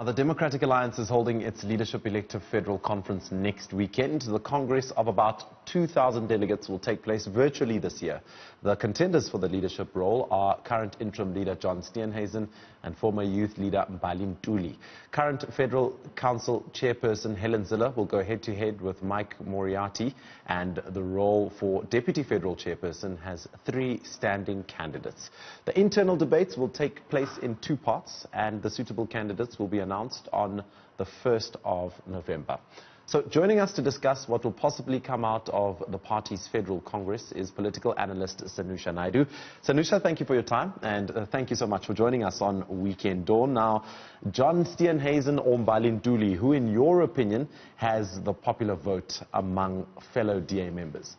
The Democratic Alliance is holding its Leadership Elective Federal Conference next weekend. The Congress of about 2,000 delegates will take place virtually this year. The contenders for the leadership role are current interim leader John Steenhuisen and former youth leader Mbali Ntuli. Current Federal Council chairperson Helen Zille will go head-to-head with Mike Moriarty, and the role for deputy federal chairperson has 3 standing candidates. The internal debates will take place in 2 parts, and the suitable candidates will be announced on the 1st of November. So joining us to discuss what will possibly come out of the party's Federal Congress is political analyst Sanusha Naidu. Sanusha, thank you for your time, and thank you so much for joining us on Weekend Dawn. Now, John Steenhuisen or Mbali Ntuli, who in your opinion has the popular vote among fellow DA members?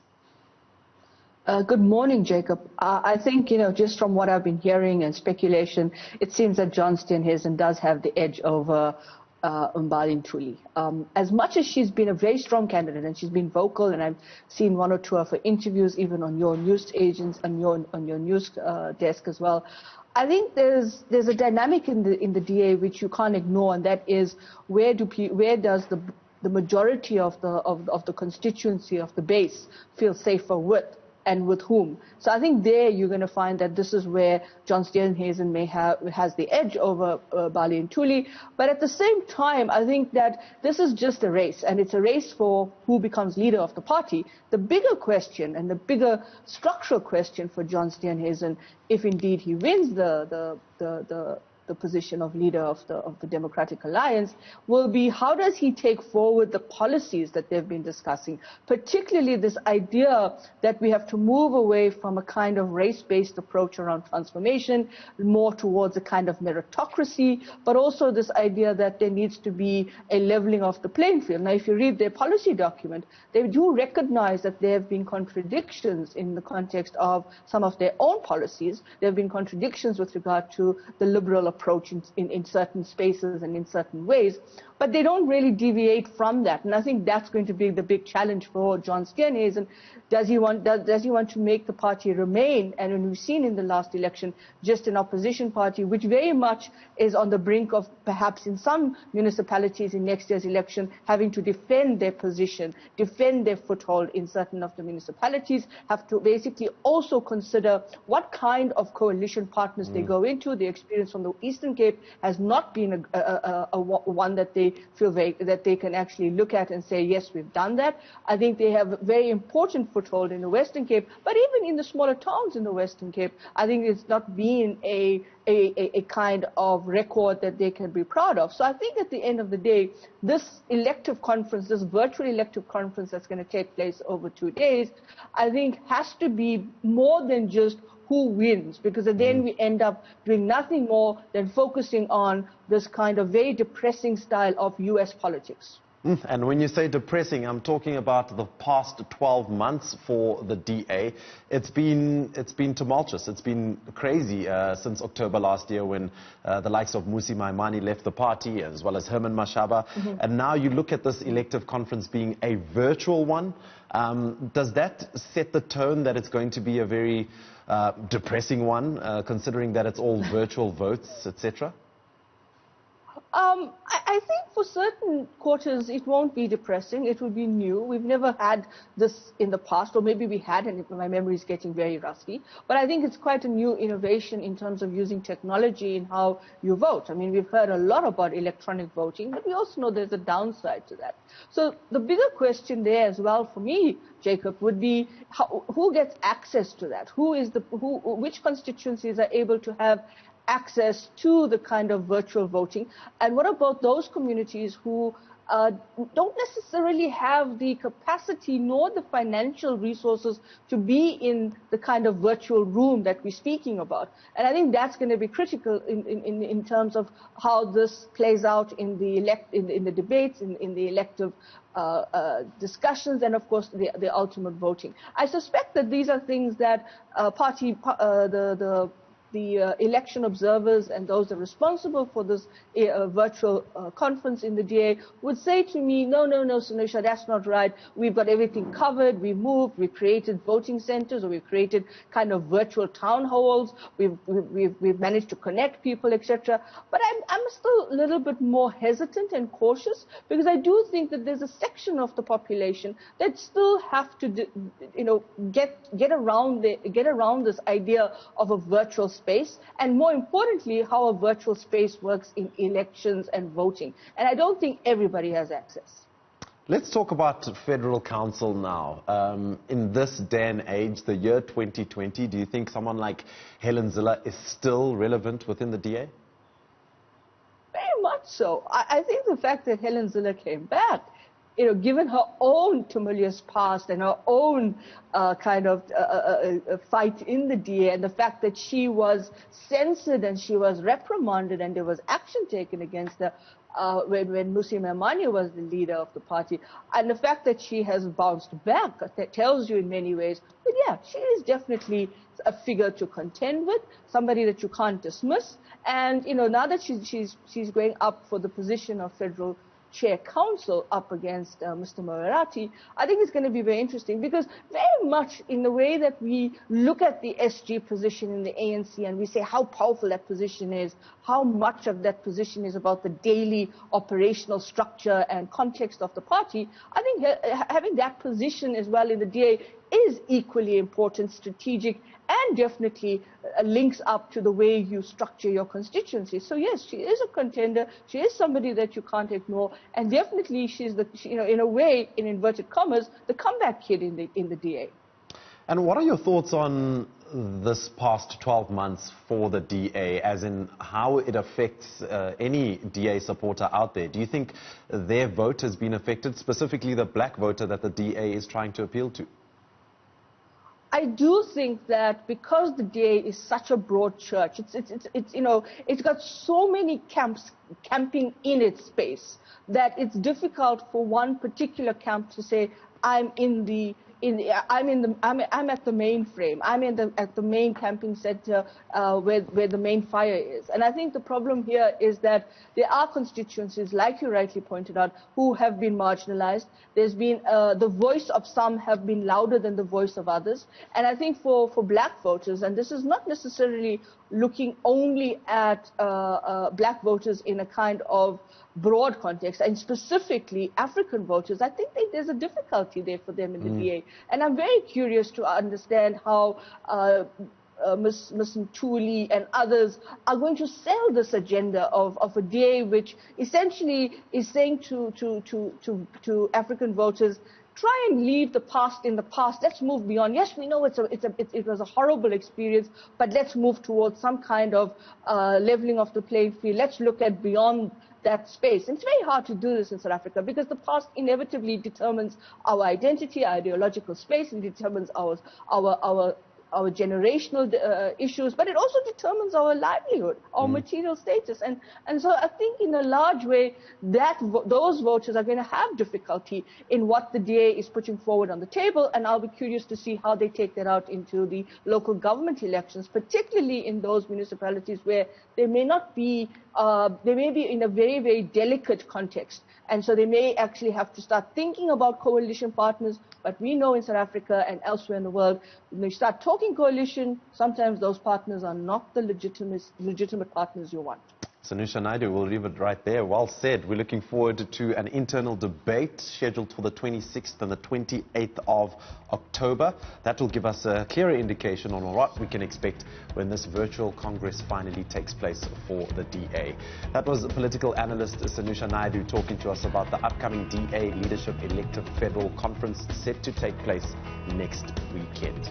Good morning, Jacob. I think, just from what I've been hearing and speculation, it seems that John Steenhuisen does have the edge over Mbali Ntuli. As much as she's been a very strong candidate and she's been vocal, and I've seen 1 or 2 of her interviews even on your news agents and on your news desk as well, I think there's a dynamic in the DA which you can't ignore, and that is where does the majority of the constituency of the base feel safer with, and with whom. So I think there you're going to find that this is where John Steenhuisen has the edge over Mbali Ntuli. But at the same time, I think that this is just a race, and it's a race for who becomes leader of the party. The bigger question and the bigger structural question for John Steenhuisen, if indeed he wins the position of leader of the Democratic Alliance, will be how does he take forward the policies that they've been discussing, particularly this idea that we have to move away from a kind of race-based approach around transformation, more towards a kind of meritocracy, but also this idea that there needs to be a leveling of the playing field. Now, if you read their policy document, they do recognize that there have been contradictions in the context of some of their own policies. There have been contradictions with regard to the liberal approach in certain spaces and in certain ways, but they don't really deviate from that. And I think that's going to be the big challenge for John Steenhuisen. Does he want to make the party remain, and we've seen in the last election, just an opposition party which very much is on the brink of perhaps in some municipalities in next year's election having to defend their position, defend their foothold in certain of the municipalities, have to basically also consider what kind of coalition partners they go into. The experience from the Eastern Cape has not been one that they feel that they can actually look at and say, yes, we've done that. I think they have a very important foothold in the Western Cape, but even in the smaller towns in the Western Cape, I think it's not been a kind of record that they can be proud of. So I think at the end of the day, this elective conference, this virtual elective conference that's going to take place over 2 days, I think has to be more than just who wins, because then we end up doing nothing more than focusing on this kind of very depressing style of U.S. politics. And when you say depressing, I'm talking about the past 12 months for the DA. It's been tumultuous. It's been crazy since October last year, when the likes of Musi Maimane left the party, as well as Herman Mashaba. And now you look at this elective conference being a virtual one. Does that set the tone that it's going to be a very depressing one, considering that it's all virtual votes, etc.? I think for certain quarters it won't be depressing. It will be new. We've never had this in the past, or maybe we had, and my memory is getting very rusty. But I think it's quite a new innovation in terms of using technology in how you vote. I mean, we've heard a lot about electronic voting, but we also know there's a downside to that. So the bigger question there as well for me, Jacob, would be who gets access to that? Which constituencies are able to have access to the kind of virtual voting, and what about those communities who don't necessarily have the capacity nor the financial resources to be in the kind of virtual room that we're speaking about? And I think that's going to be critical in terms of how this plays out in the debates, in the elective discussions, and of course the ultimate voting. I suspect that these are things that the election observers and those that are responsible for this virtual conference in the DA would say to me, no, Sanusha, that's not right. We've got everything covered. We've moved. We've created voting centers, or we've created kind of virtual town halls. We've managed to connect people, etc. But I'm still a little bit more hesitant and cautious, because I do think that there's a section of the population that still have to, get around this idea of a virtual space, and more importantly, how a virtual space works in elections and voting. And I don't think everybody has access. Let's talk about Federal Council now. In this day and age, the year 2020, do you think someone like Helen Zille is still relevant within the DA? Very much so. I think the fact that Helen Zille came back, given her own tumultuous past and her own fight in the DA, and the fact that she was censored and she was reprimanded and there was action taken against her when Musi Maimane was the leader of the party, and the fact that she has bounced back, that tells you in many ways that, yeah, she is definitely a figure to contend with, somebody that you can't dismiss. And, now that she's going up for the position of Federal Chair Council up against Mr. Moerati, I think it's going to be very interesting, because very much in the way that we look at the SG position in the ANC and we say how powerful that position is, how much of that position is about the daily operational structure and context of the party, I think having that position as well in the DA is equally important, strategic, and definitely links up to the way you structure your constituency. So yes, she is a contender. She is somebody that you can't ignore, and definitely she's in a way, in inverted commas, the comeback kid in the DA. And what are your thoughts on this past 12 months for the DA, as in how it affects any DA supporter out there? Do you think their vote has been affected, specifically the black voter that the DA is trying to appeal to? I do think that because the DA is such a broad church, it's got so many camps camping in its space that it's difficult for one particular camp to say, I'm at the main frame. I'm at the main camping center where the main fire is. And I think the problem here is that there are constituencies, like you rightly pointed out, who have been marginalized. There's been the voice of some have been louder than the voice of others. And I think for black voters, and this is not necessarily looking only at black voters in a kind of broad context, and specifically African voters, I think there's a difficulty there for them in the DA. And I'm very curious to understand how Ms. Ntuli and others are going to sell this agenda of a DA which essentially is saying to African voters, try and leave the past in the past. Let's move beyond. Yes, we know it was a horrible experience, but let's move towards some kind of leveling of the playing field. Let's look at beyond that space. And it's very hard to do this in South Africa, because the past inevitably determines our identity, our ideological space, and determines our generational issues, but it also determines our livelihood, our material status. And so I think in a large way that those voters are going to have difficulty in what the DA is putting forward on the table, and I'll be curious to see how they take that out into the local government elections, particularly in those municipalities where they may not be, they may be in a very, very delicate context. And so they may actually have to start thinking about coalition partners. But we know in South Africa and elsewhere in the world, when you start talking coalition, sometimes those partners are not the legitimate partners you want. Sanusha Naidu, we'll leave it right there. Well said. We're looking forward to an internal debate scheduled for the 26th and the 28th of October. That will give us a clearer indication on what we can expect when this virtual Congress finally takes place for the DA. That was political analyst Sanusha Naidu talking to us about the upcoming DA Leadership Elective Federal Conference set to take place next weekend.